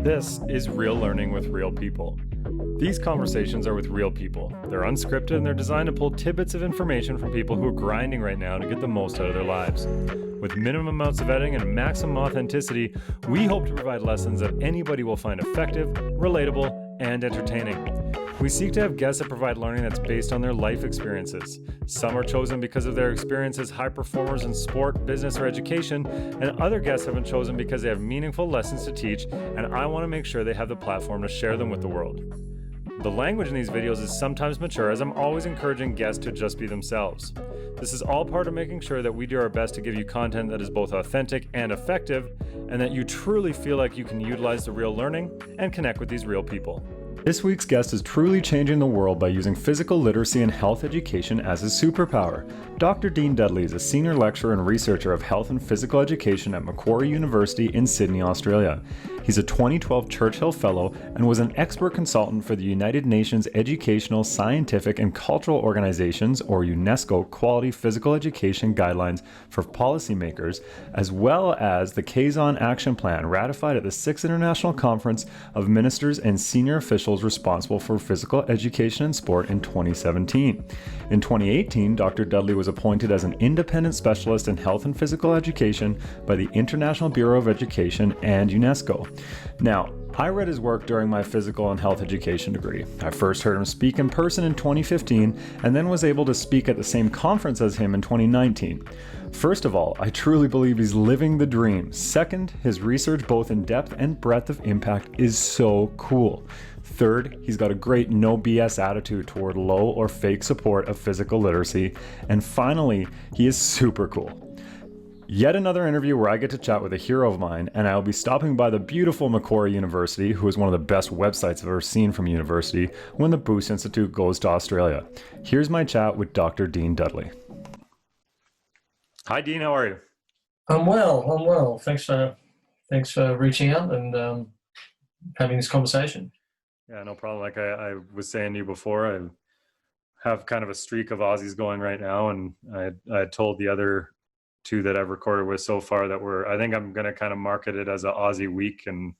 This is Real Learning with Real People. These conversations are with real people. They're unscripted and they're designed to pull tidbits of information from people who are grinding right now to get the most out of their lives. With minimum amounts of editing and maximum authenticity, we hope to provide lessons that anybody will find effective, relatable, and entertaining. We seek to have guests that provide learning that's based on their life experiences. Some are chosen because of their experience as high performers in sport, business, or education, and other guests have been chosen because they have meaningful lessons to teach, and I want to make sure they have the platform to share them with the world. The language in these videos is sometimes mature, as I'm always encouraging guests to just be themselves. This is all part of making sure that we do our best to give you content that is both authentic and effective, and that you truly feel like you can utilize the real learning and connect with these real people. This week's guest is truly changing the world by using physical literacy and health education as his superpower. Dr. Dean Dudley is a senior lecturer and researcher of health and physical education at Macquarie University in Sydney, Australia. He's a 2012 Churchill Fellow and was an expert consultant for the United Nations Educational, Scientific and Cultural Organizations, or UNESCO, Quality Physical Education Guidelines for policymakers, as well as the Kazan Action Plan, ratified at the 6th International Conference of Ministers and Senior Officials responsible for physical education and sport in 2017. In 2018, Dr. Dudley was appointed as an independent specialist in health and physical education by the International Bureau of Education and UNESCO. Now, I read his work during my physical and health education degree. I first heard him speak in person in 2015 and then was able to speak at the same conference as him in 2019. First of all, I truly believe he's living the dream. Second, his research, both in depth and breadth of impact, is so cool. Third, he's got a great no BS attitude toward low or fake support of physical literacy. And finally, he is super cool. Yet another interview where I get to chat with a hero of mine, and I'll be stopping by the beautiful Macquarie University, who is one of the best websites I've ever seen from university, when the Boost Institute goes to Australia. Here's my chat with Dr. Dean Dudley. Hi, Dean. How are you? I'm well. Thanks for reaching out and having this conversation. Yeah, no problem. Like I was saying to you before, I have kind of a streak of Aussies going right now, and I had told the other two that I've recorded with so far that I think I'm going to kind of market it as an Aussie week, and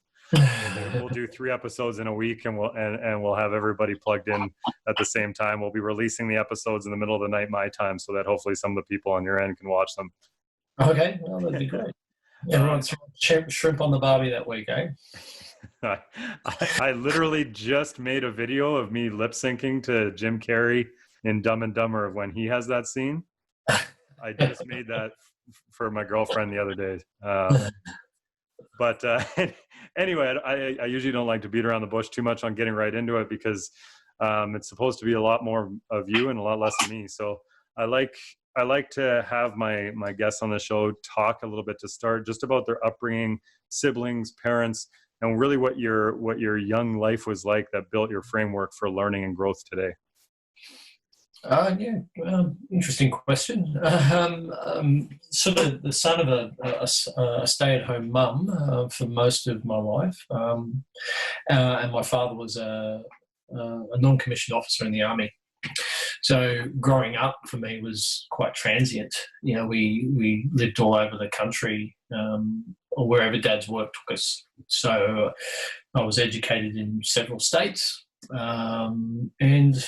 we'll do 3 episodes in a week, and we'll have everybody plugged in at the same time. We'll be releasing the episodes in the middle of the night, my time, so that hopefully some of the people on your end can watch them. Okay, well, that'd be great. Everyone's shrimp on the barbie that week, eh? I literally just made a video of me lip syncing to Jim Carrey in Dumb and Dumber when he has that scene. I just made that for my girlfriend the other day. But anyway, I usually don't like to beat around the bush too much on getting right into it, because it's supposed to be a lot more of you and a lot less of me. So I like to have my guests on the show talk a little bit to start, just about their upbringing, siblings, parents, and really what your young life was like that built your framework for learning and growth today. Interesting question. Sort of the son of a stay-at-home mum for most of my life, and my father was a non-commissioned officer in the army. So growing up for me was quite transient. You know, we lived all over the country, or wherever Dad's work took us. So I was educated in several states. And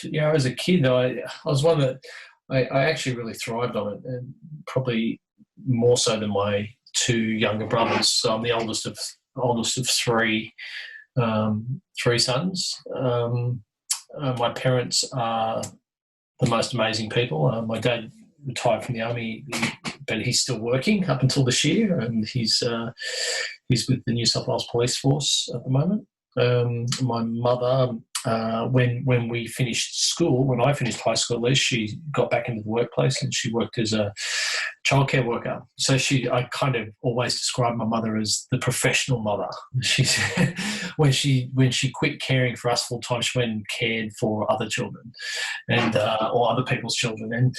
you know, as a kid, I was one that I actually really thrived on it, and probably more so than my 2 younger brothers. So I'm the oldest of 3 sons. My parents are the most amazing people. My dad retired from the army, but he's still working up until this year, and he's with the New South Wales Police Force at the moment. My mother, when we finished school, when I finished high school, at least, she got back into the workplace and she worked as a childcare worker. So I kind of always describe my mother as the professional mother. She's when she quit caring for us full time, she went and cared for other children and or other people's children,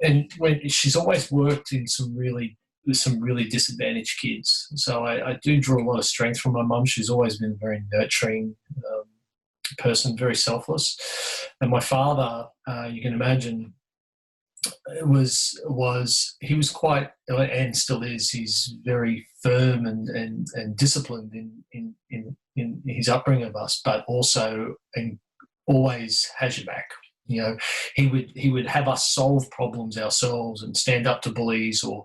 and when she's always worked in some really disadvantaged kids. So I do draw a lot of strength from my mum. She's always been a very nurturing person, very selfless. And my father, you can imagine, he was quite, and still is, he's very firm and disciplined in his upbringing of us, but also and always has your back. You know, he would have us solve problems ourselves and stand up to bullies or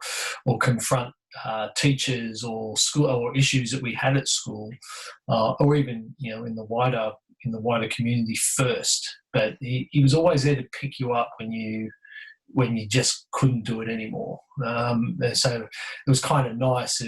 confront teachers or school or issues that we had at school, or even, you know, in the wider community first. But he was always there to pick you up when you just couldn't do it anymore. So it was kind of nice.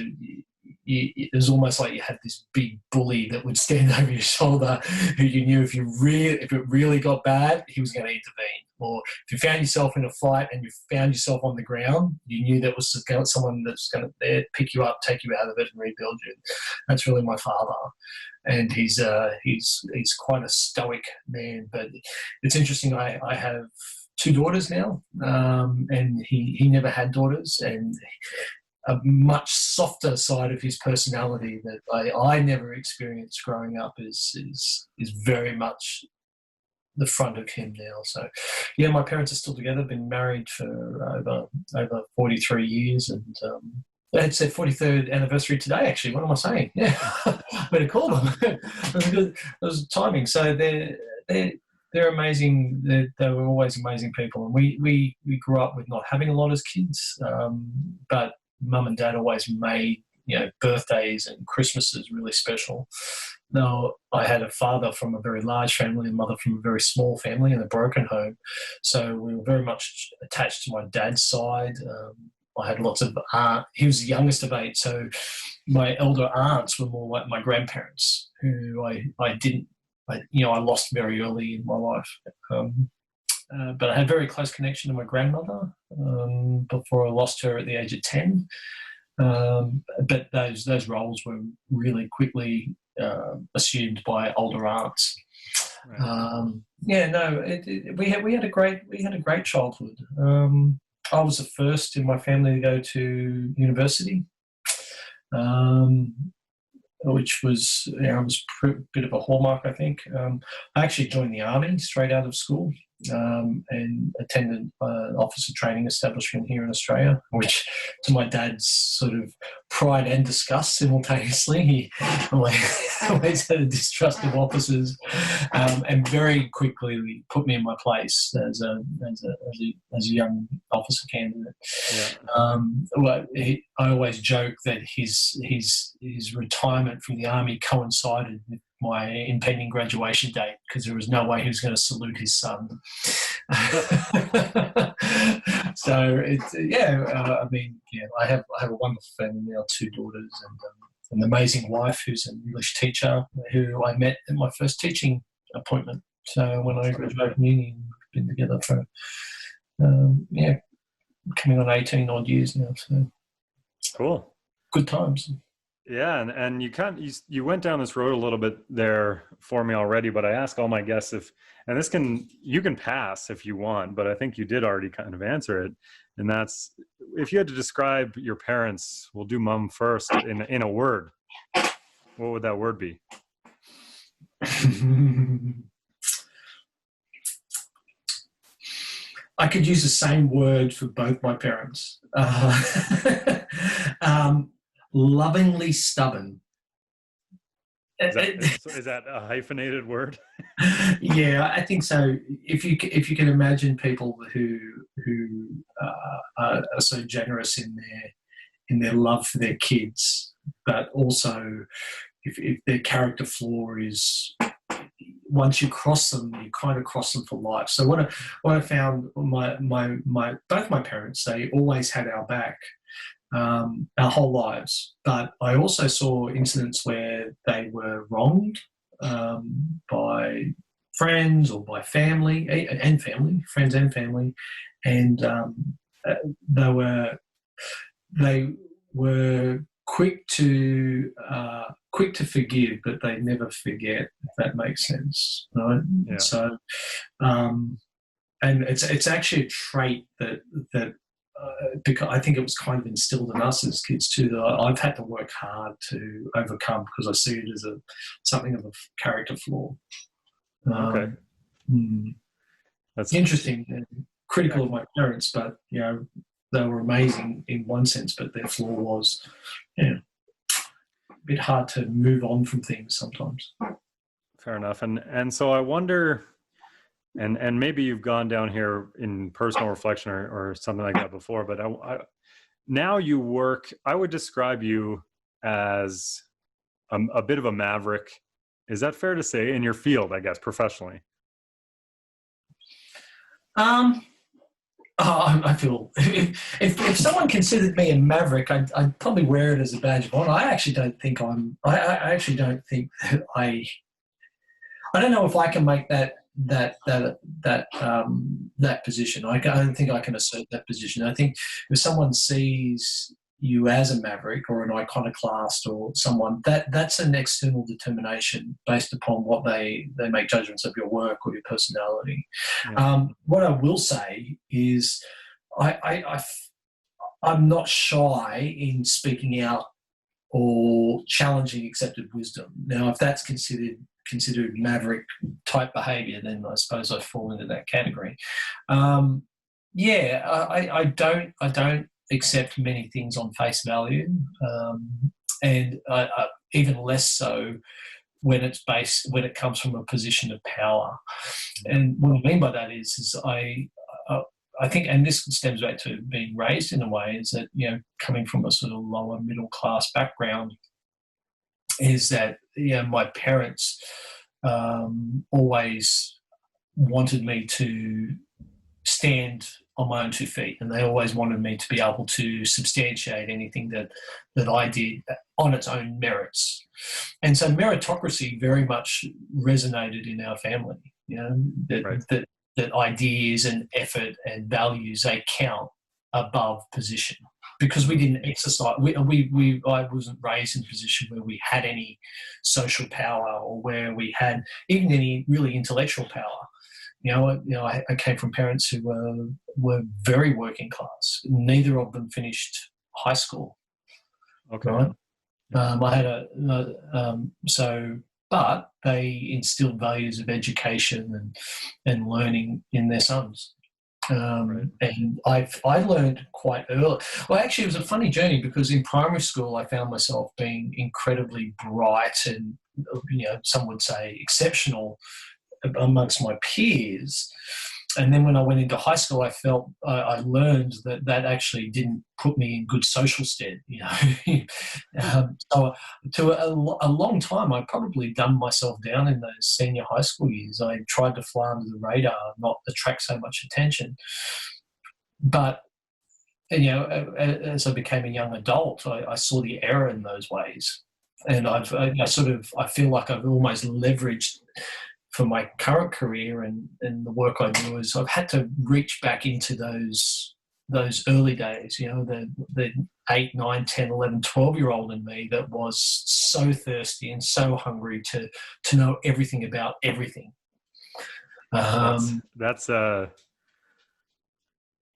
It was almost like you had this big bully that would stand over your shoulder, who you knew if it really got bad, he was going to intervene. Or if you found yourself in a fight and you found yourself on the ground, you knew that was someone that's going to pick you up, take you out of it, and rebuild you. That's really my father, and he's quite a stoic man. But it's interesting. I have two daughters now, and he never had daughters, and a much softer side of his personality that I never experienced growing up is very much the front of him now. So, yeah, my parents are still together. Been married for over 43 years, and it's their 43rd anniversary today. Actually, what am I saying? Yeah, better call them. It was timing. So they're amazing. They were always amazing people, and we grew up with not having a lot as kids, but Mum and Dad always made, you know, birthdays and Christmases really special. Now, I had a father from a very large family, a mother from a very small family in a broken home, so we were very much attached to my dad's side. I had lots of he was the youngest of 8, so my elder aunts were more like my grandparents, who I lost very early in my life. But I had a very close connection to my grandmother before I lost her at the age of 10. But those roles were really quickly assumed by older aunts. Right. We had a great childhood. I was the first in my family to go to university, which was, I was a bit of a hallmark, I think. I actually joined the army straight out of school, and attended an officer training establishment here in Australia, which to my dad's sort of pride and disgust simultaneously. He always had a distrust of officers, and very quickly put me in my place as a young officer candidate. Yeah. I always joke that his retirement from the army coincided with my impending graduation date, because there was no way he was going to salute his son. So I have a wonderful family now, 2 daughters, and an amazing wife who's an English teacher who I met at my first teaching appointment. So when I graduated from uni, we've been together for coming on 18 odd years now. So cool, good times. Yeah, and you went down this road a little bit there for me already, but I ask all my guests you can pass if you want, but I think you did already kind of answer it, and that's, if you had to describe your parents, we'll do Mum first, in a word, what would that word be? I could use the same word for both my parents. Lovingly stubborn. Is that a hyphenated word? Yeah, I think so. If you can imagine people who are so generous in their love for their kids, but also if their character flaw is, once you cross them, you kind of cross them for life. So what I found, both my parents, they always had our back. Our whole lives, but I also saw incidents where they were wronged by friends or by family, friends and family, and they were quick to forgive, but they never forget, if that makes sense, right? Yeah. So, and it's actually a trait that. Because I think it was kind of instilled in us as kids too, that I've had to work hard to overcome, because I see it as something of a character flaw. Okay. That's interesting. critical of my parents, but they were amazing in one sense, but their flaw was, a bit hard to move on from things sometimes. Fair enough. And so I wonder, and maybe you've gone down here in personal reflection or something like that before, but now you work, I would describe you as a bit of a maverick. Is that fair to say, in your field, I guess, professionally? I feel if someone considered me a maverick, I'd probably wear it as a badge of honor. I actually don't think I actually don't think that I don't know if I can make that position. I don't think I can assert that position. I think if someone sees you as a maverick or an iconoclast or someone, that's an external determination based upon what they make judgments of your work or your personality. Yeah. What I will say is I'm not shy in speaking out or challenging accepted wisdom. Now, if that's considered maverick type behaviour, then I suppose I fall into that category. I don't accept many things on face value, and even less so when it comes from a position of power. And what I mean by that is I think, and this stems back to being raised in a way, is that coming from a sort of lower middle class background, is that my parents always wanted me to stand on my own 2 feet, and they always wanted me to be able to substantiate anything that I did on its own merits. And so meritocracy very much resonated in our family, that ideas and effort and values, they count above position. Because we didn't exercise, I wasn't raised in a position where we had any social power or where we had even any really intellectual power. I came from parents who were very working class. Neither of them finished high school. Okay. Right? I had but they instilled values of education and learning in their sons. And I learned quite early. Well, actually, it was a funny journey because in primary school, I found myself being incredibly bright and, some would say exceptional amongst my peers. And then when I went into high school, I learned that actually didn't put me in good social stead. So to a long time, I probably dumbed myself down in those senior high school years. I tried to fly under the radar, not attract so much attention. But as I became a young adult, I saw the error in those ways, and I feel like I've almost leveraged for my current career and the work I do is I've had to reach back into those early days, the 8, 9, 10, 11, 12-year-old in me that was so thirsty and so hungry to know everything about everything.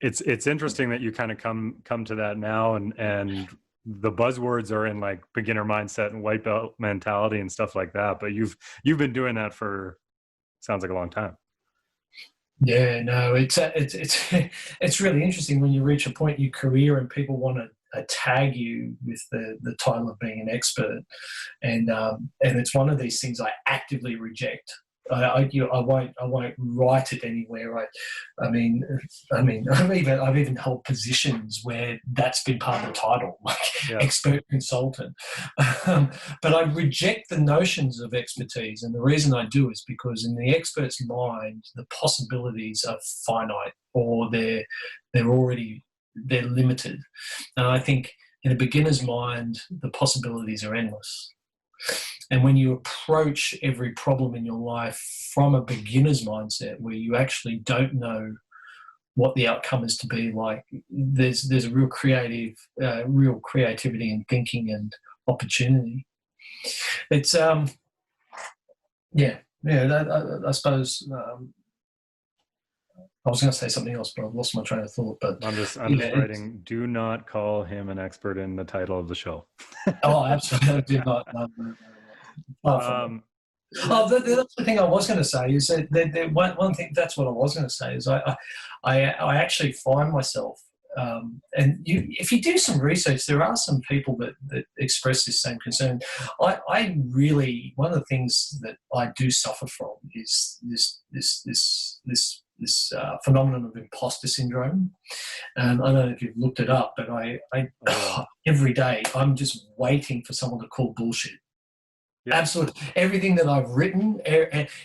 It's interesting that you kind of come to that now, and the buzzwords are in like beginner mindset and white belt mentality and stuff like that. But you've been doing that for, sounds like, a long time. Yeah, no, it's really interesting when you reach a point in your career and people want to tag you with the title of being an expert, and it's one of these things I actively reject. I won't write it anywhere. I mean, I've even held positions where that's been part of the title, like expert consultant. But I reject the notions of expertise, and the reason I do is because in the expert's mind, the possibilities are finite, or they're limited. And I think in a beginner's mind, the possibilities are endless. And when you approach every problem in your life from a beginner's mindset, where you actually don't know what the outcome is to be like, there's a real creativity in thinking and opportunity. It's I suppose I was going to say something else, but I've lost my train of thought. But I'm just writing, do not call him an expert in the title of the show. Oh, absolutely. I did not. No. Oh, that's the thing I was going to say is that one thing, that's what I was going to say is I actually find myself, if you do some research, there are some people that express this same concern. I really, one of the things that I do suffer from is this phenomenon of imposter syndrome. I don't know if you've looked it up, but every day I'm just waiting for someone to call bullshit. Yeah. Absolutely. Everything that I've written,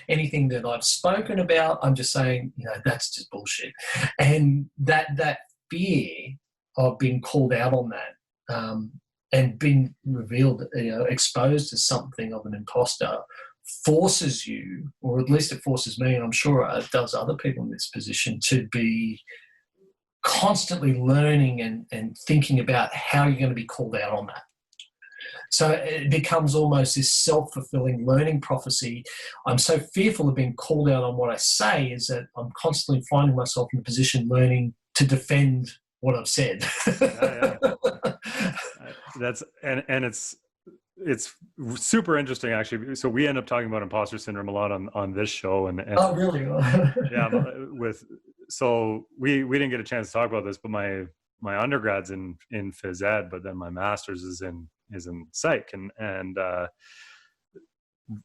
anything that I've spoken about, I'm just saying, that's just bullshit. And that fear of being called out on that and being revealed, exposed as something of an imposter forces you, or at least it forces me, and I'm sure it does other people in this position, to be constantly learning and thinking about how you're going to be called out on that. So it becomes almost this self-fulfilling learning prophecy. I'm so fearful of being called out on what I say is that I'm constantly finding myself in a position learning to defend what I've said. Yeah. That's and it's super interesting, actually. So we end up talking about imposter syndrome a lot on this show, and oh, really? Yeah. So we didn't get a chance to talk about this, but my undergrad's in phys ed, but then my master's is in psych, and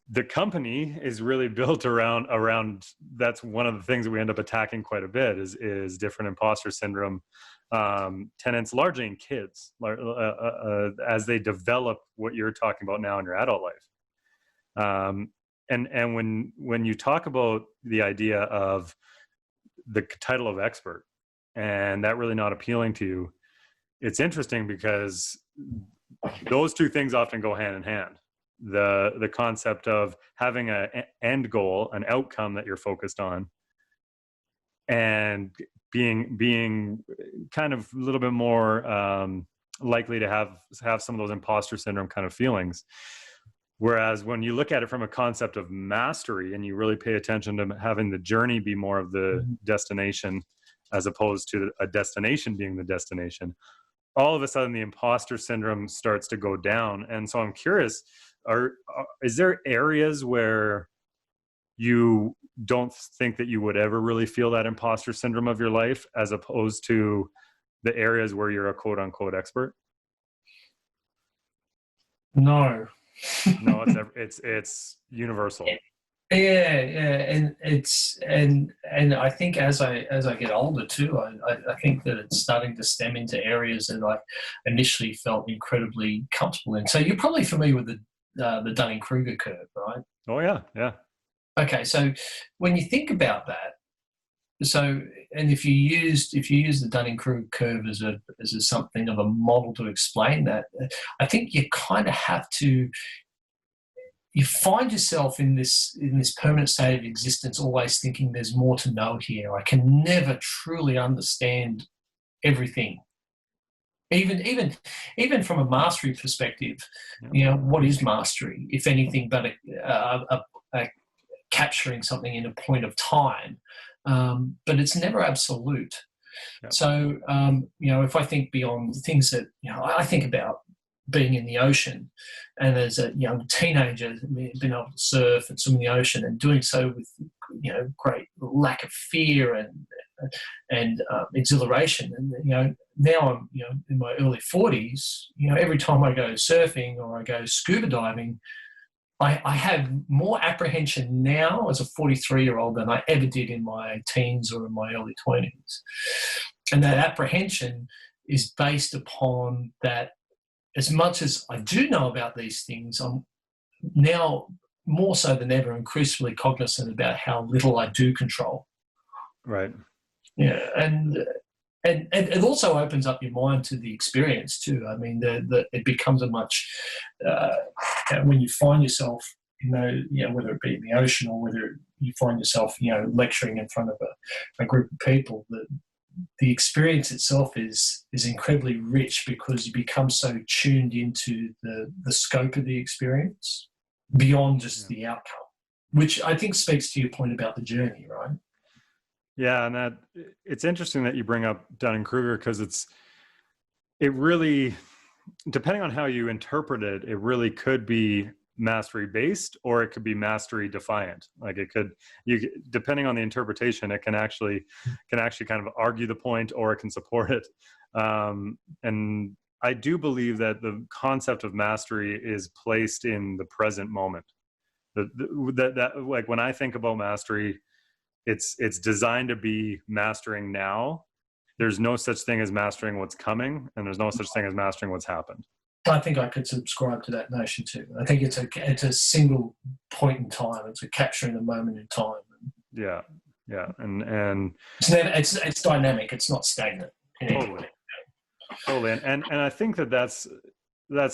the company is really built around that's one of the things that we end up attacking quite a bit is different imposter syndrome tenants, largely in kids, as they develop what you're talking about now in your adult life. And when you talk about the idea of the title of expert and that really not appealing to you, it's interesting because those two things often go hand in hand. The concept of having an end goal, an outcome that you're focused on, and being kind of a little bit more likely to have some of those imposter syndrome kind of feelings. Whereas when you look at it from a concept of mastery and you really pay attention to having the journey be more of the destination as opposed to a destination being the destination, all of a sudden the imposter syndrome starts to go down. And so I'm curious, is there areas where you don't think that you would ever really feel that imposter syndrome of your life, as opposed to the areas where you're a quote unquote expert? No. No, it's universal. Yeah, and and I think as I get older too, I think that it's starting to stem into areas that I initially felt incredibly comfortable in. So you're probably familiar with the Dunning-Kruger curve, right? Oh yeah. Okay, so when you think about that, and if you use the Dunning-Kruger curve as a something of a model to explain that, I think you kind of have to. You find yourself in this permanent state of existence, always thinking there's more to know here. I can never truly understand everything. Even from a mastery perspective, what is mastery, if anything, but a capturing something in a point of time, but it's never absolute. Yeah. So, if I think beyond things that I think about being in the ocean, and as a young teenager, being able to surf and swim in the ocean, and doing so with great lack of fear and exhilaration. And now I'm in my early 40s. Every time I go surfing or I go scuba diving, I have more apprehension now as a 43-year-old than I ever did in my teens or in my early 20s. And that apprehension is based upon that. As much as I do know about these things, I'm now more so than ever increasingly cognizant about how little I do control. Right. Yeah, and it also opens up your mind to the experience too. I mean, it becomes a much when you find yourself, whether it be in the ocean or whether you find yourself, lecturing in front of a group of people, that the experience itself is incredibly rich because you become so tuned into the scope of the experience beyond just the outcome, which I think speaks to your point about the journey, right? Yeah, and that it's interesting that you bring up Dunning-Kruger, because it really, depending on how you interpret it, it really could be mastery based, or it could be mastery defiant. Like depending on the interpretation, it can actually kind of argue the point, or it can support it. And I do believe that the concept of mastery is placed in the present moment. That like when I think about mastery, it's designed to be mastering now. There's no such thing as mastering what's coming, and there's no such thing as mastering what's happened. I think I could subscribe to that notion too. I think it's a single point in time. It's a capturing the moment in time. Yeah, and it's dynamic. It's not stagnant. Totally. And I think that's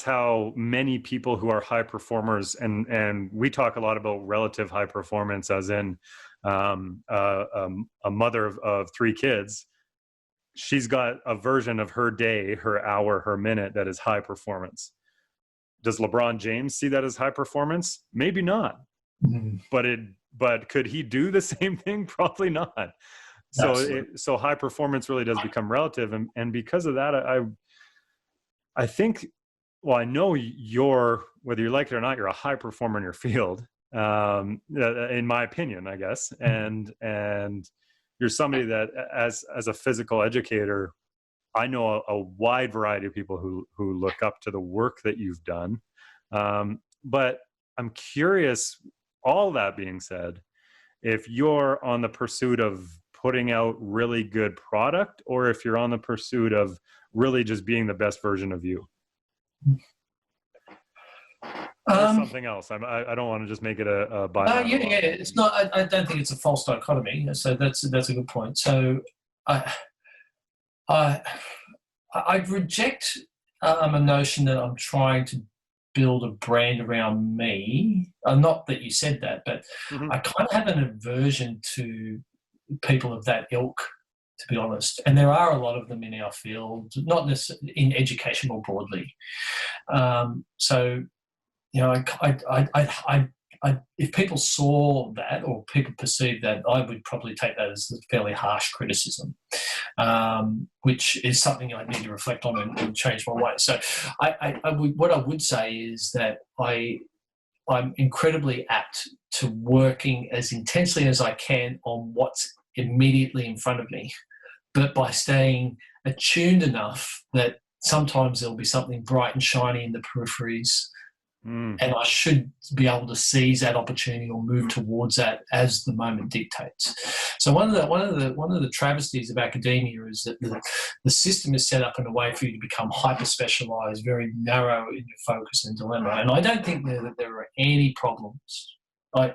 how many people who are high performers, and we talk a lot about relative high performance, as in a mother of 3 kids. She's got a version of her day, her hour, her minute that is high performance. Does LeBron James see that as high performance? Maybe not. Mm-hmm. But could he do the same thing? Probably not. So high performance really does become relative, and because of that, I think, well, I know whether you like it or not, you're a high performer in your field, in my opinion, I guess, and you're somebody that, as a physical educator, I know a wide variety of people who look up to the work that you've done. But I'm curious, all that being said, if you're on the pursuit of putting out really good product, or if you're on the pursuit of really just being the best version of you. Something else. I don't want to just make it a binary. It's not. I don't think it's a false dichotomy. So that's a good point. So I reject a notion that I'm trying to build a brand around me. Not that you said that, but mm-hmm. I kind of have an aversion to people of that ilk, to be honest. And there are a lot of them in our field, not necessarily in education more broadly. So, you know, if people saw that, or people perceived that, I would probably take that as a fairly harsh criticism, which is something I need to reflect on and change my way. So what I would say is that I'm incredibly apt to working as intensely as I can on what's immediately in front of me, but by staying attuned enough that sometimes there'll be something bright and shiny in the peripheries, and I should be able to seize that opportunity or move towards that as the moment dictates. So one of the travesties of academia is that the system is set up in a way for you to become hyper specialized, very narrow in your focus and dilemma. And I don't think that there are any problems in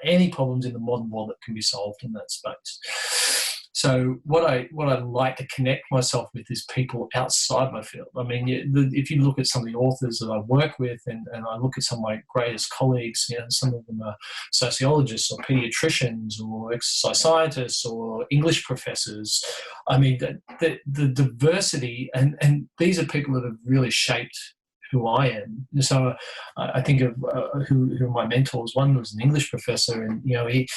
the modern world that can be solved in that space. So what I like to connect myself with is people outside my field. I mean, if you look at some of the authors that I work with, and I look at some of my greatest colleagues, you know, some of them are sociologists or pediatricians or exercise scientists or English professors. I mean, the diversity, and these are people that have really shaped who I am. So I think of who are my mentors. One was an English professor, and you know he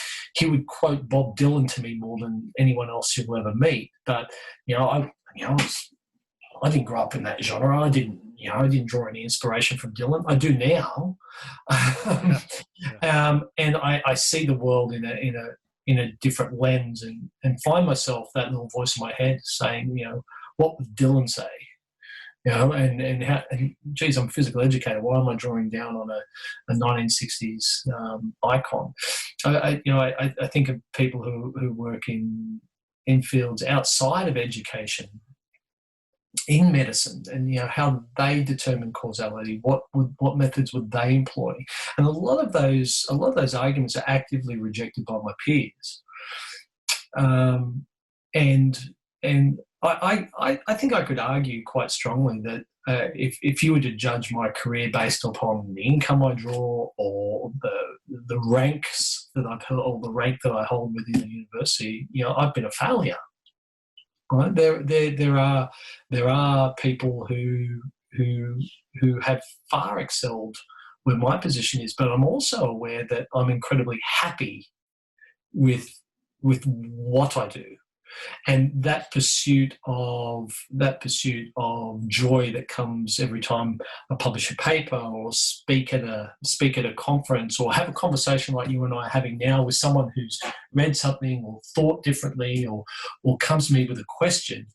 would quote Bob Dylan to me more than anyone else you'll ever meet. But I didn't grow up in that genre. I didn't draw any inspiration from Dylan. I do now, and I see the world in a different lens, and find myself, that little voice in my head saying, what would Dylan say? And geez, I'm a physical educator. Why am I drawing down on a 1960s icon? I think of people who work in fields outside of education, in medicine, and how they determine causality. What methods would they employ? And a lot of those arguments are actively rejected by my peers. And I think I could argue quite strongly that if you were to judge my career based upon the income I draw, or the ranks that I've held, or the rank that I hold within the university, I've been a failure. Right? There are people who have far excelled where my position is, but I'm also aware that I'm incredibly happy with what I do. And that pursuit of joy that comes every time I publish a paper or speak at a conference or have a conversation like you and I are having now with someone who's read something or thought differently or comes to me with a question,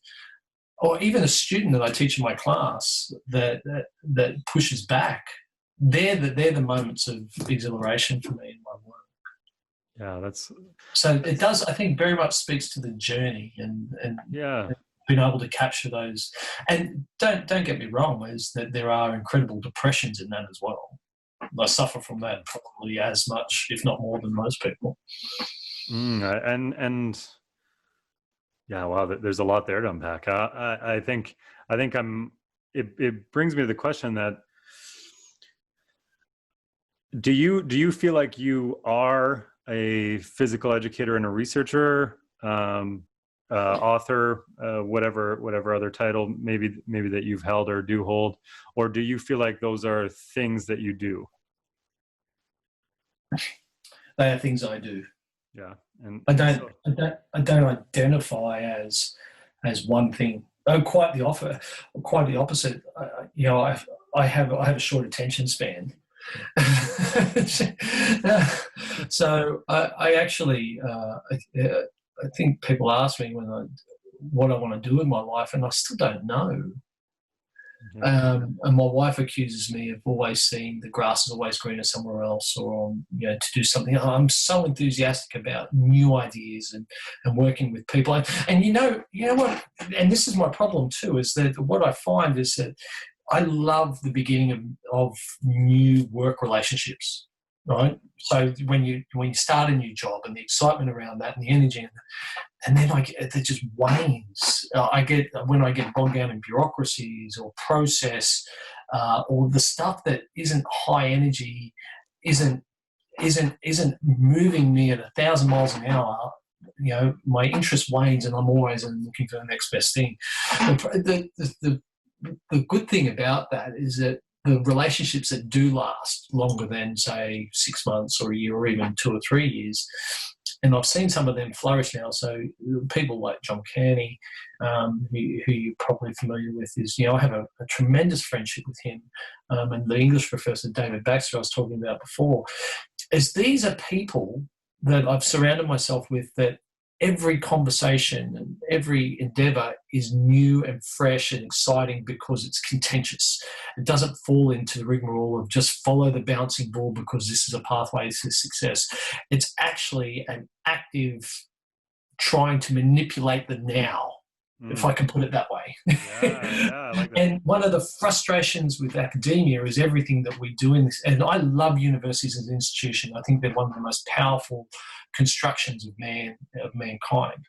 or even a student that I teach in my class that pushes back. They're the moments of exhilaration for me in my work. Yeah, so it does, I think, very much speaks to the journey and yeah. being able to capture those. And don't get me wrong, is that there are incredible depressions in that as well. I suffer from that probably as much, if not more, than most people. And yeah, wow, there's a lot there to unpack. I think it brings me to the question that, do you feel like you are a physical educator and a researcher, author, whatever other title maybe that you've held or do hold, or do you feel like those are things that you do? They are things I do. Yeah, and I don't identify as one thing. Oh, quite the opposite. I have a short attention span. So I actually I think people ask me what I want to do in my life, and I still don't know. And my wife accuses me of always seeing the grass is always greener somewhere else, or to do something. I'm so enthusiastic about new ideas and working with people. And you know what? And this is my problem too, is that what I find is that I love the beginning of new work relationships, right? So when you start a new job and the excitement around that and the energy, and then it just wanes. When I get bogged down in bureaucracies or process, or the stuff that isn't high energy, isn't moving me at 1,000 miles an hour. My interest wanes, and I'm always looking for the next best thing. The good thing about that is that the relationships that do last longer than, say, 6 months or a year or even 2 or 3 years, and I've seen some of them flourish now. So people like John Kearney, who you're probably familiar with, I have a tremendous friendship with him, and the English professor David Baxter I was talking about before. As these are people that I've surrounded myself with, that every conversation and every endeavour is new and fresh and exciting because it's contentious. It doesn't fall into the rigmarole of just follow the bouncing ball because this is a pathway to success. It's actually an active trying to manipulate the now, if I can put it that way. Yeah, I like that. And one of the frustrations with academia is everything that we do in this, and I love universities as an institution. I think they're one of the most powerful constructions of mankind.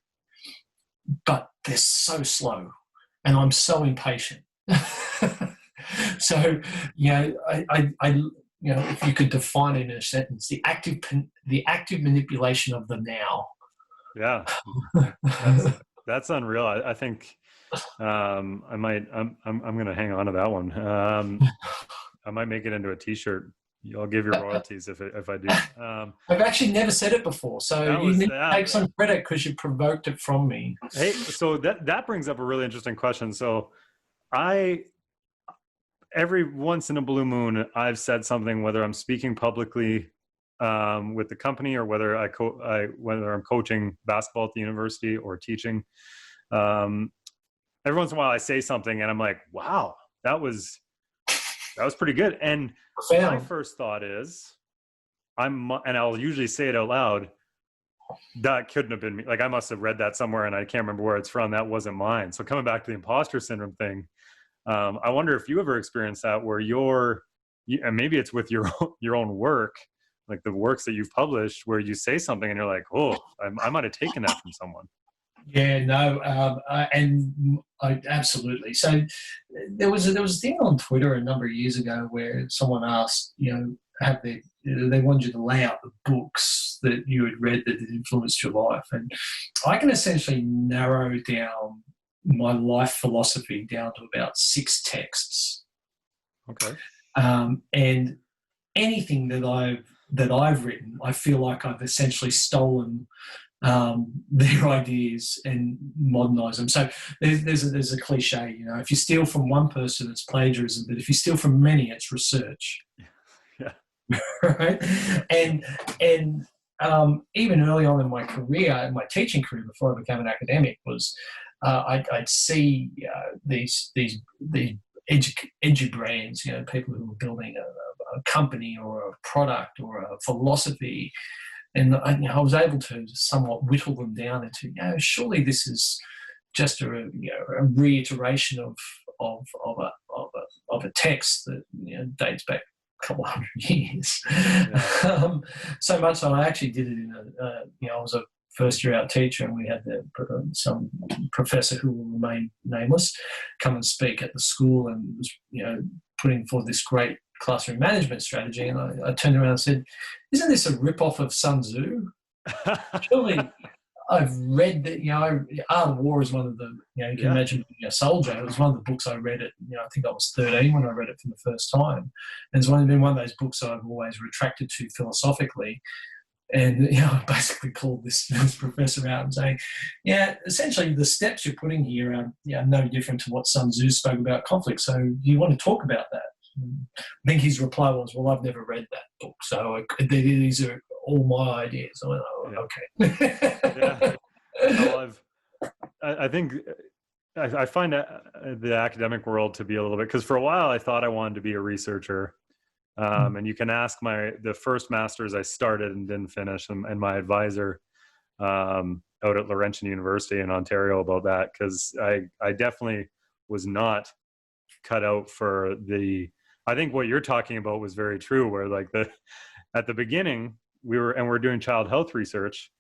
But they're so slow, and I'm so impatient. So, if you could define it in a sentence, the active manipulation of the now. Yeah, that's unreal. I think I'm going to hang on to that one. I might make it into a T-shirt. I'll give you royalties if I do. I've actually never said it before, so you need to take some credit because you provoked it from me. Hey, so that brings up a really interesting question. So every once in a blue moon, I've said something, whether I'm speaking publicly with the company or whether whether I'm coaching basketball at the university or teaching. Every once in a while, I say something and I'm like, "Wow, that was pretty good." And my first thought is, and I'll usually say it out loud, that couldn't have been me. Like, I must have read that somewhere and I can't remember where it's from. That wasn't mine. So coming back to the imposter syndrome thing, I wonder if you ever experienced that where and maybe it's with your own work, like the works that you've published, where you say something and you're like, "Oh, I might have taken that from someone." Yeah, no, and I absolutely. So there was a thing on Twitter a number of years ago where someone asked, they wanted you to lay out the books that you had read that had influenced your life, and I can essentially narrow down my life philosophy down to about 6 texts. Okay. And anything that I've written, I feel like I've essentially stolen their ideas and modernise them. So there's a cliche, if you steal from one person, it's plagiarism, but if you steal from many, it's research. Yeah. Right? And even early on in my career, in my teaching career, before I became an academic, was I'd see these edu brands, people who were building a company or a product or a philosophy, and I was able to somewhat whittle them down into, surely this is just a reiteration of a text that dates back couple hundred years. Yeah. So much so I actually did it in I was a first year out teacher, and we had some professor who will remain nameless come and speak at the school, and was putting forward this great classroom management strategy. And I turned around and said, "Isn't this a rip-off of Sun Tzu? Surely I've read that, Art of War is one of the, you can imagine being a soldier. It was one of the books I read I think I was 13 when I read it for the first time. And it's been one of those books I've always retracted to philosophically. And, I basically called this professor out and saying, essentially the steps you're putting here are no different to what Sun Tzu spoke about conflict. So do you want to talk about that? I think his reply was, well, I've never read that book, so these are all my ideas. I went, okay. Yeah. Well, I think I find the academic world to be a little bit, because for a while I thought I wanted to be a researcher. And you can ask the first master's I started and didn't finish, and my advisor out at Laurentian University in Ontario about that, because I definitely was not cut out for I think what you're talking about was very true, where at the beginning we're doing child health research.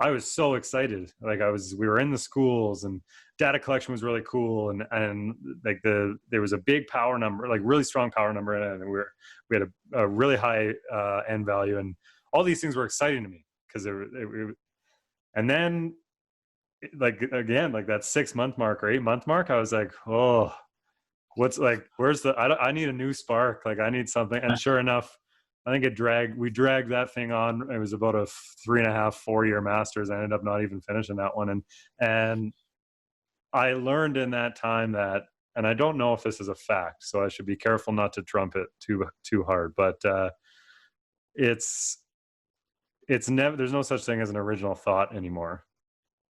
I was so excited. We were in the schools, and data collection was really cool. And there was a big power number, really strong power number in it. And we had a really high N value, and all these things were exciting to me, because and then again, that 6-month mark or 8-month mark, I was like, oh, where's I need a new spark. I need something. And sure enough, I think we dragged that thing on. It was about a 3.5-4 year master's. I ended up not even finishing that one. And I learned in that time that, and I don't know if this is a fact, so I should be careful not to trump it too hard, but it's never, there's no such thing as an original thought anymore.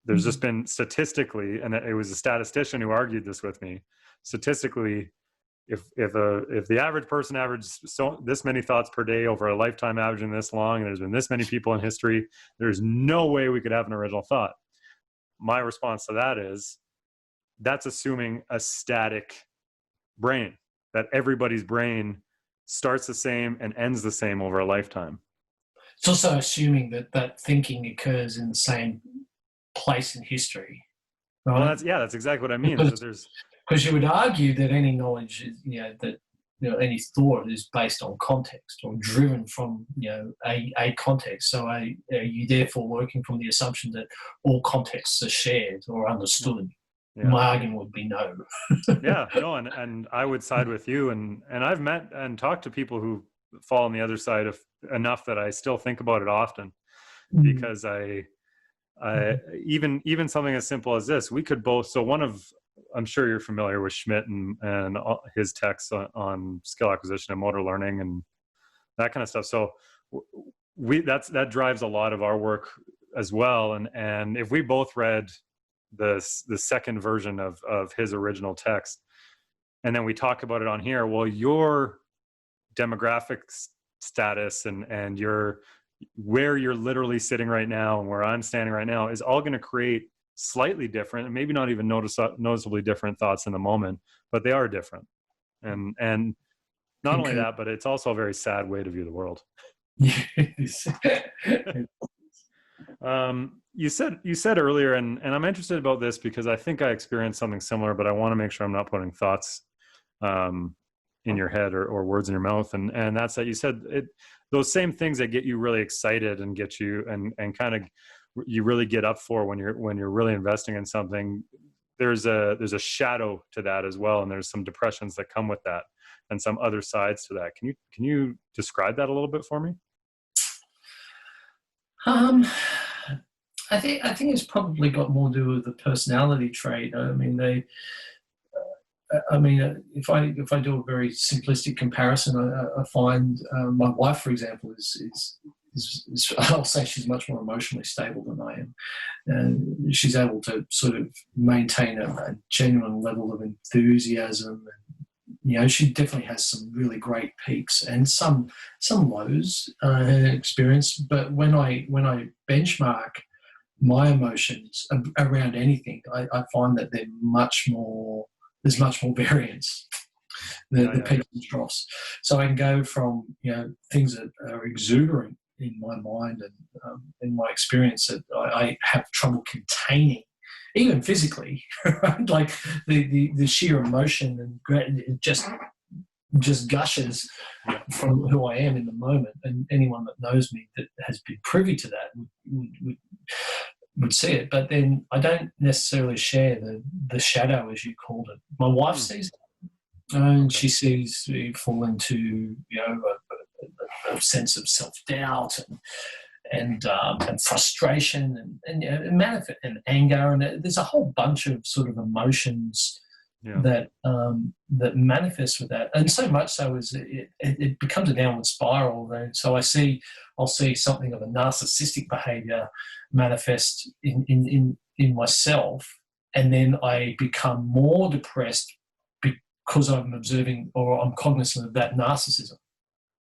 There's just been statistically, and it was a statistician who argued this with me, statistically, if the average person averages this many thoughts per day over a lifetime averaging this long, and there's been this many people in history, there's no way we could have an original thought. My response to that is, that's assuming a static brain, that everybody's brain starts the same and ends the same over a lifetime. It's also assuming that thinking occurs in the same place in history. Right? Well, that's exactly what I mean. Because you would argue that any knowledge is, any thought is based on context or driven from, a context. So are you therefore working from the assumption that all contexts are shared or understood? Yeah. My argument would be no. No, and I would side with you. And I've met and talked to people who fall on the other side of enough that I still think about it often, because even something as simple as this, we could both. So I'm sure you're familiar with Schmidt and his texts on skill acquisition and motor learning and that kind of stuff. So that drives a lot of our work as well. And if we both read the second version of his original text, and then we talk about it on here, well, your demographic status and where you're literally sitting right now and where I'm standing right now is all going to create slightly different, and maybe not even noticeably different thoughts in the moment, but they are different. And not only that, but it's also a very sad way to view the world. Yes. You said earlier, and I'm interested about this because I think I experienced something similar, but I want to make sure I'm not putting thoughts in your head or words in your mouth. And that's that you said those same things that get you really excited and get you and kind of you really get up for when you're really investing in something. There's a shadow to that as well, and there's some depressions that come with that, and some other sides to that. Can you describe that a little bit for me? I think it's probably got more to do with the personality trait. I mean, if I do a very simplistic comparison, I find my wife, for example, is I'll say she's much more emotionally stable than I am, and she's able to sort of maintain a genuine level of enthusiasm. And she definitely has some really great peaks and some lows in experience. But when I benchmark my emotions around anything, I find that there's much more variance, the peaks and troughs. So I can go from things that are exuberant in my mind and in my experience that I have trouble containing, even physically, right? Like the sheer emotion and it just gushes from who I am in the moment. And anyone that knows me that has been privy to that would see it. But then I don't necessarily share the shadow, as you called it. My wife sees it, and she sees me fall into a sense of self-doubt and frustration and manifest and anger, and there's a whole bunch of sort of emotions that manifest with that, and so much so is it becomes a downward spiral. So I'll see something of a narcissistic behaviour manifest in myself, and then I become more depressed because I'm observing or I'm cognizant of that narcissism,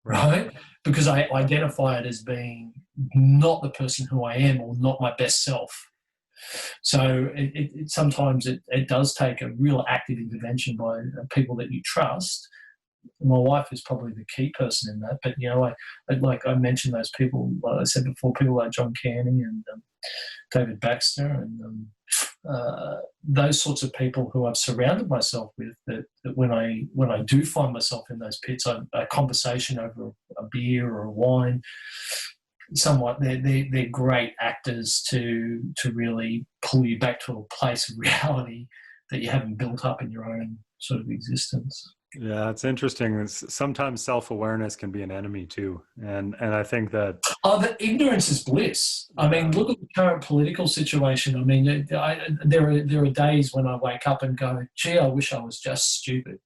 right? Because I identify it as being not the person who I am or not my best self. So sometimes it does take a real active intervention by people that you trust. My wife is probably the key person in that, but I mentioned those people. Like I said before, people like John Caney and David Baxter and those sorts of people who I've surrounded myself with. That when I do find myself in those pits, a conversation over a beer or a wine. Somewhat, they're great actors to really pull you back to a place of reality that you haven't built up in your own sort of existence. Yeah, it's interesting. Sometimes self-awareness can be an enemy too, and I think that the ignorance is bliss. I mean, look at the current political situation. I mean, there are days when I wake up and go, "Gee, I wish I was just stupid."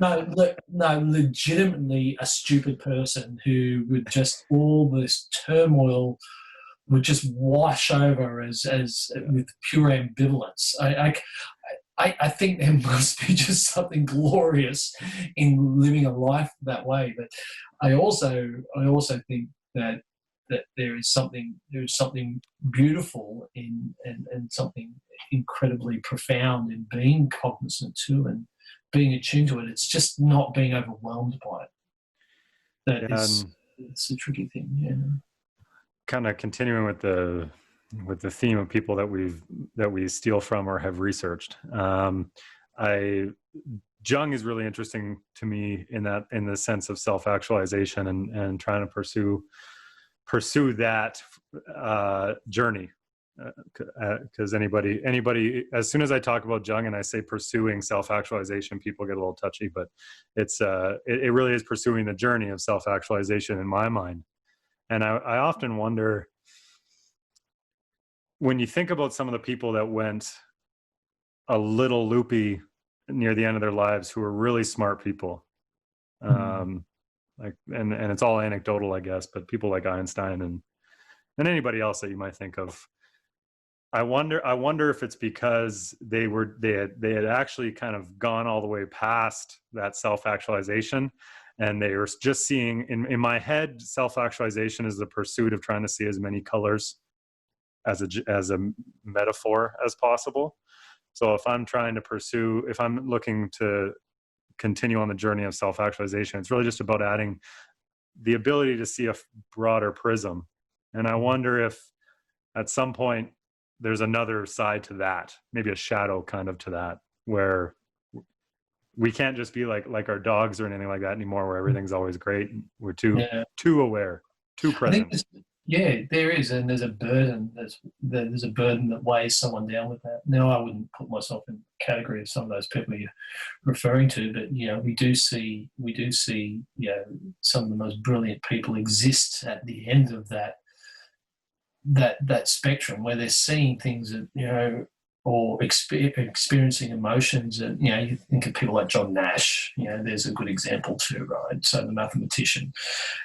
No, legitimately a stupid person who would just all this turmoil would just wash over as with pure ambivalence. I think there must be just something glorious in living a life that way. But I also think that there is something beautiful in and something incredibly profound in being cognizant too and being attuned to it. It's just not being overwhelmed by it. It's a tricky thing. Yeah. Kind of continuing with the theme of people that we steal from or have researched. Jung is really interesting to me in the sense of self-actualization and trying to pursue that journey. Because anybody, as soon as I talk about Jung and I say pursuing self-actualization, people get a little touchy, but it really is pursuing the journey of self-actualization in my mind. And I often wonder, when you think about some of the people that went a little loopy near the end of their lives, who were really smart people, and it's all anecdotal, I guess, but people like Einstein and anybody else that you might think of, I wonder if it's because they had actually kind of gone all the way past that self-actualization, and they were just seeing, in my head, self-actualization is the pursuit of trying to see as many colors as a metaphor as possible. So if I'm looking to continue on the journey of self-actualization, it's really just about adding the ability to see a broader prism. And I wonder if at some point there's another side to that, maybe a shadow kind of to that, where we can't just be like our dogs or anything like that anymore, where everything's always great. We're too aware, too present. There is, and there's a burden. There's a burden that weighs someone down with that. Now, I wouldn't put myself in the category of some of those people you're referring to, but we do see some of the most brilliant people exist at the end of that that spectrum where they're seeing things that, or experiencing emotions that, you think of people like John Nash, there's a good example too, right? So the mathematician,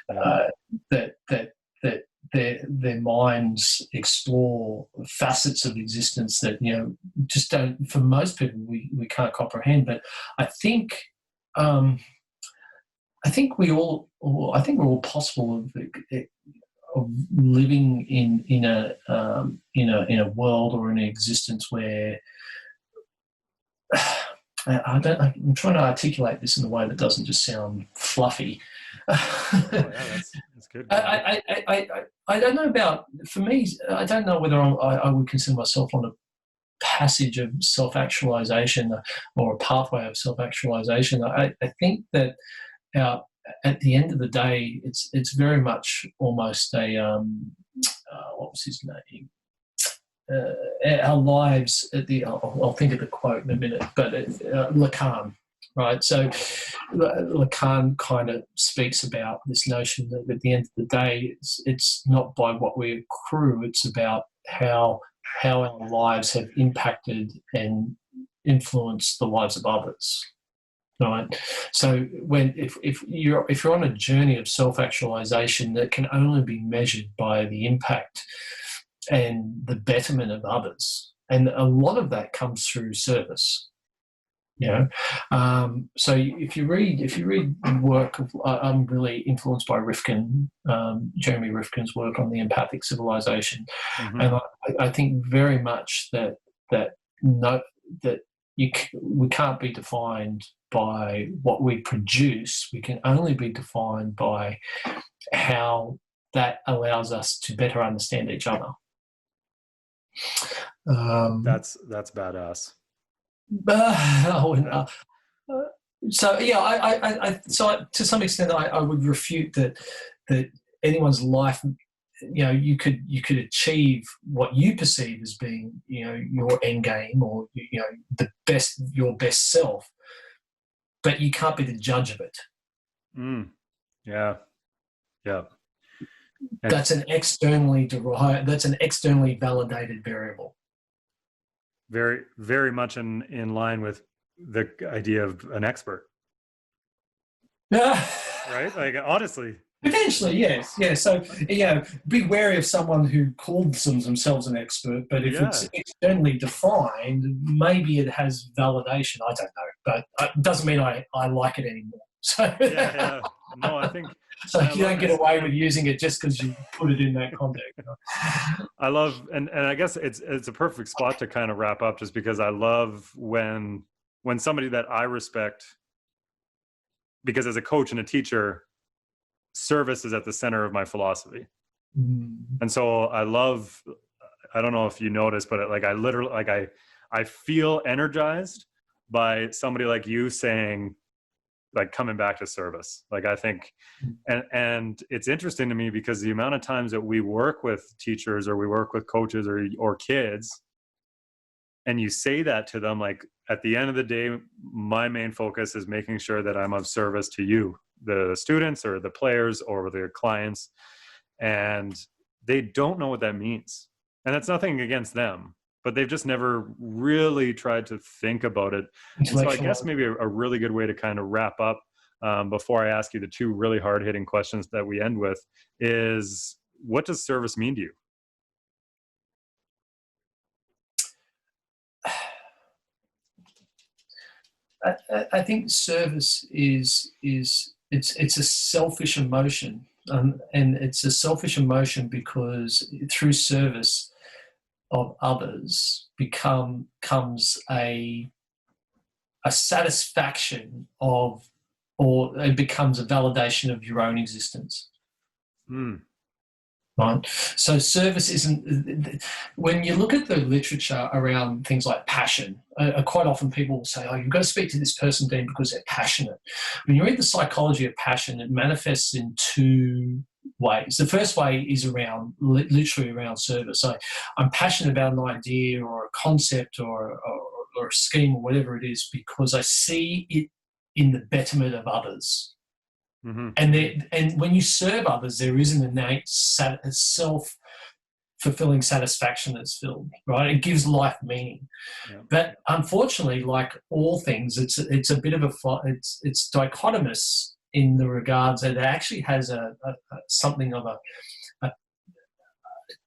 that their minds explore facets of existence that, just don't, for most people, we can't comprehend. But I think, we're all possible of living in a world or in an existence where I'm trying to articulate this in a way that doesn't just sound fluffy. That's good. I don't know about, for me, I don't know whether I would consider myself on a passage of self-actualization or a pathway of self-actualization. I think that at the end of the day, it's very much almost a what was his name? Our lives at the. I'll think of the quote in a minute, but Lacan, right? So Lacan kind of speaks about this notion that at the end of the day, it's not by what we accrue; it's about how our lives have impacted and influenced the lives of others. Right. So if you're on a journey of self-actualization that can only be measured by the impact and the betterment of others, and a lot of that comes through service. So if you read work of, I'm really influenced by Rifkin, Jeremy Rifkin's work on the empathic civilization, and I think very much that we can't be defined by what we produce. We can only be defined by how that allows us to better understand each other. That's badass. So yeah, so to some extent, I would refute that anyone's life, you could achieve what you perceive as being, your end game, or your best self, but you can't be the judge of it. Yeah. That's an externally derived. That's an externally validated variable. Very, very much in line with the idea of an expert. Right? Like, honestly. Potentially, yes. Yeah. So, be wary of someone who calls themselves an expert, but if it's externally defined, maybe it has validation. I don't know, but it doesn't mean I like it anymore. So, no, I think. So you don't get away with using it just because you put it in that context. I love, and I guess it's a perfect spot to kind of wrap up, just because I love when somebody that I respect, because as a coach and a teacher, service is at the center of my philosophy. And so I don't know if you noticed, but I feel energized by somebody like you saying, like, coming back to service. Like, I think, and it's interesting to me because the amount of times that we work with teachers or we work with coaches or kids, and you say that to them, like, at the end of the day, my main focus is making sure that I'm of service to you, the students or the players or their clients. And they don't know what that means. And that's nothing against them, but they've just never really tried to think about it. And so I guess maybe a really good way to kind of wrap up, before I ask you the two really hard-hitting questions that we end with, is, what does service mean to you? I think service is it's a selfish emotion, and it's a selfish emotion because through service of others comes a satisfaction of, or it becomes a validation of your own existence. Right. So service isn't, when you look at the literature around things like passion, quite often people will say, you've got to speak to this person, Dean, because they're passionate. When you read the psychology of passion, it manifests in two ways. The first way is literally around service. So I'm passionate about an idea or a concept or a scheme or whatever it is because I see it in the betterment of others. And when you serve others, there is an innate self fulfilling satisfaction that's filled, right? It gives life meaning. Yeah. But unfortunately, like all things, it's a bit of it's dichotomous in the regards that it actually has something of a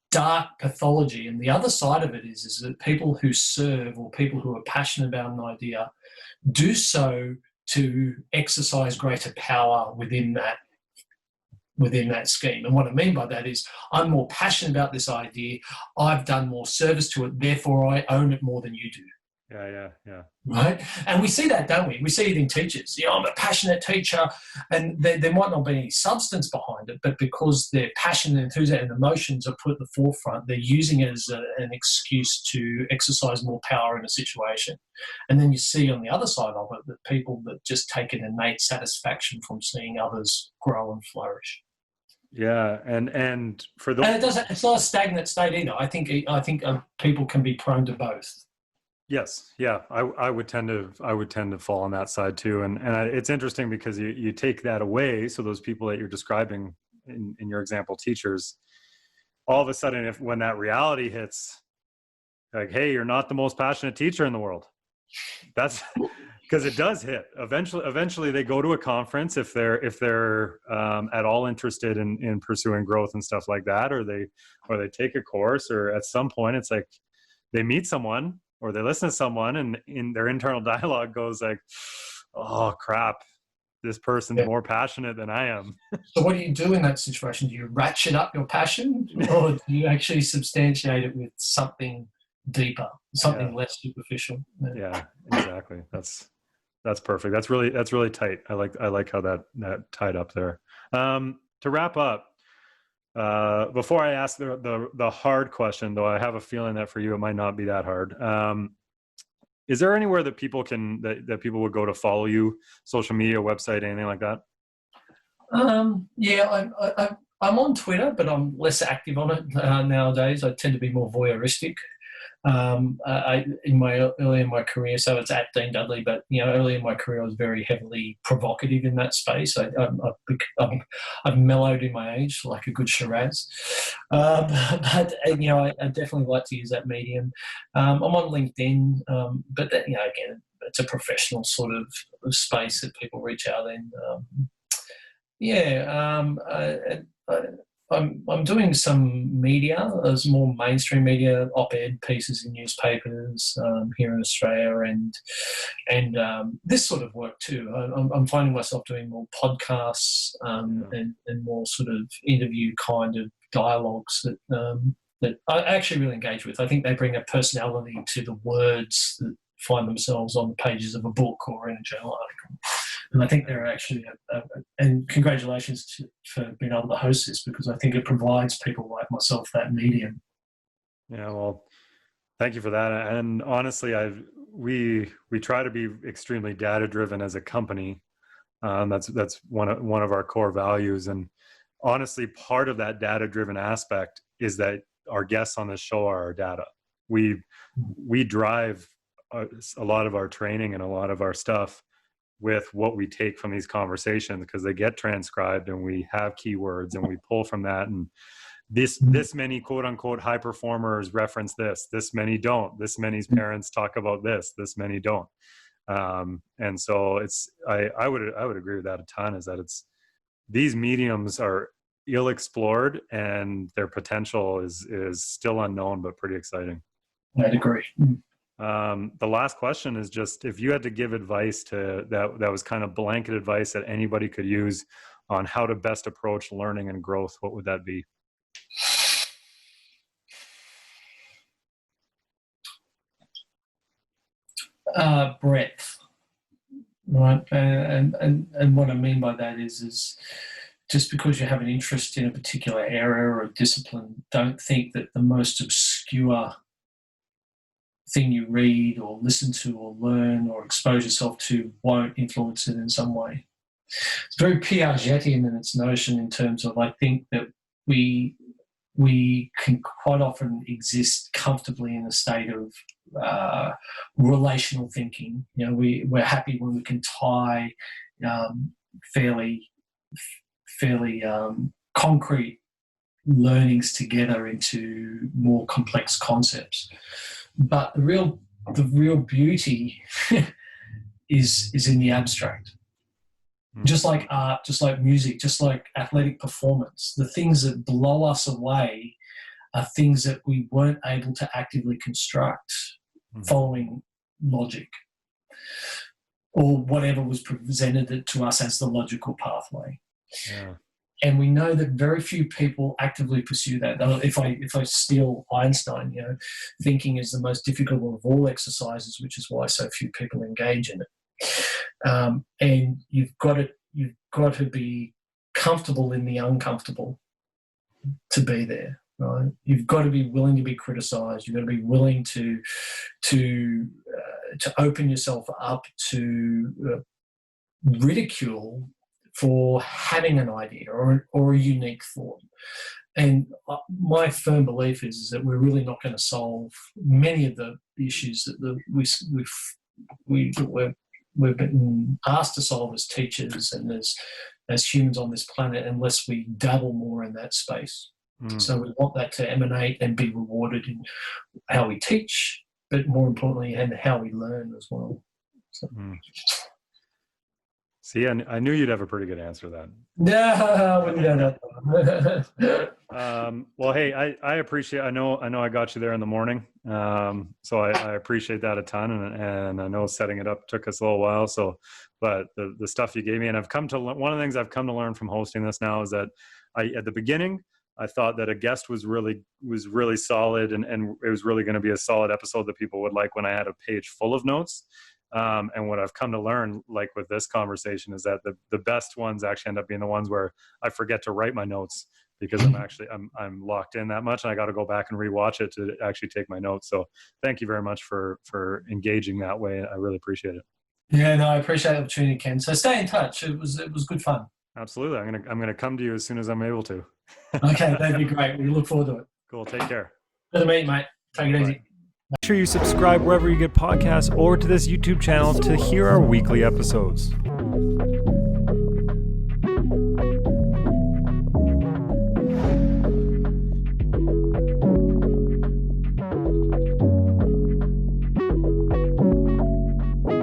dark pathology. And the other side of it is that people who serve, or people who are passionate about an idea, do so to exercise greater power within that scheme. And what I mean by that is, I'm more passionate about this idea, I've done more service to it, therefore I own it more than you do. Yeah. Right? And we see that, don't we? We see it in teachers. I'm a passionate teacher, and there might not be any substance behind it, but because their passion and enthusiasm and emotions are put at the forefront, they're using it as an excuse to exercise more power in a situation. And then you see on the other side of it that people that just take an innate satisfaction from seeing others grow and flourish. Yeah, and for those, and it's not a stagnant state either. I think people can be prone to both. Yes, yeah, I would tend to fall on that side too, and it's interesting because you take that away, so those people that you're describing in your example, teachers, all of a sudden, when that reality hits, like, hey, you're not the most passionate teacher in the world. That's because it does hit. Eventually, they go to a conference if they're at all interested in pursuing growth and stuff like that, or they take a course, or at some point, it's like they meet someone, or they listen to someone, and in their internal dialogue goes like, oh crap, this person's more passionate than I am. So what do you do in that situation? Do you ratchet up your passion, or do you actually substantiate it with something deeper, something less superficial? Yeah, exactly. That's perfect. That's really tight. I like how that tied up there. To wrap up, before I ask the hard question, though I have a feeling that for you it might not be that hard. Is there anywhere that people that people would go to follow you, social media, website, anything like that? Yeah, I'm on Twitter, but I'm less active on it nowadays. I tend to be more voyeuristic. Early in my career, so it's at Dean Dudley, but early in my career I was very heavily provocative in that space. I've mellowed in my age like a good Shiraz, but I definitely like to use that medium. I'm on LinkedIn, but that, again, it's a professional sort of space that people reach out in. I'm doing some media. There's more mainstream media, op-ed pieces in newspapers here in Australia, and this sort of work too. I'm finding myself doing more podcasts and more sort of interview kind of dialogues that I actually really engage with. I think they bring a personality to the words that find themselves on the pages of a book or in a journal article. And I think they're actually, and congratulations for being able to host this, because I think it provides people like myself that medium. Yeah, well, thank you for that. And honestly, we try to be extremely data driven as a company. That's one of our core values. And honestly, part of that data driven aspect is that our guests on this show are our data. We drive a lot of our training and a lot of our stuff with what we take from these conversations, because they get transcribed and we have keywords and we pull from that. And this many quote unquote high performers reference this many don't, this many's parents talk about this many don't. And so I would agree with that a ton, is that these mediums are ill explored and their potential is still unknown, but pretty exciting. I'd agree. The last question is just, if you had to give advice that was kind of blanket advice that anybody could use on how to best approach learning and growth, what would that be? Breadth, right? And what I mean by that is just because you have an interest in a particular area or a discipline, don't think that the most obscure thing you read or listen to or learn or expose yourself to won't influence it in some way. It's very Piagetian in its notion, in terms of, I think that we can quite often exist comfortably in a state of relational thinking. We're happy when we can tie fairly concrete learnings together into more complex concepts. But the real beauty is in the abstract. Just like art, just like music, just like athletic performance, the things that blow us away are things that we weren't able to actively construct following logic or whatever was presented to us as the logical pathway. Yeah. And we know that very few people actively pursue that. If I steal Einstein, thinking is the most difficult of all exercises, which is why so few people engage in it. And you've got to be comfortable in the uncomfortable to be there, right? You've got to be willing to be criticised. You've got to be willing to open yourself up to ridicule for having an idea or a unique thought. And my firm belief is that we're really not going to solve many of the issues that we've been asked to solve as teachers and as humans on this planet unless we dabble more in that space. So we want that to emanate and be rewarded in how we teach, but more importantly, and how we learn as well. So. See, I knew you'd have a pretty good answer then. No, I wouldn't go that far. Well, hey, I appreciate. I know I got you there in the morning, so I appreciate that a ton, and I know setting it up took us a little while. So, but the stuff you gave me, and one of the things I've come to learn from hosting this now is that at the beginning I thought that a guest was really solid, and it was really going to be a solid episode that people would like when I had a page full of notes. And what I've come to learn, like with this conversation, is that the best ones actually end up being the ones where I forget to write my notes because I'm locked in that much, and I got to go back and rewatch it to actually take my notes. So thank you very much for engaging that way. I really appreciate it. Yeah, no, I appreciate the opportunity, Ken. So stay in touch. It was good fun. Absolutely. I'm gonna come to you as soon as I'm able to. Okay, that'd be great. We look forward to it. Cool. Take care. Good to meet you, mate. Take it easy. Make sure you subscribe wherever you get podcasts or to this YouTube channel to hear our weekly episodes.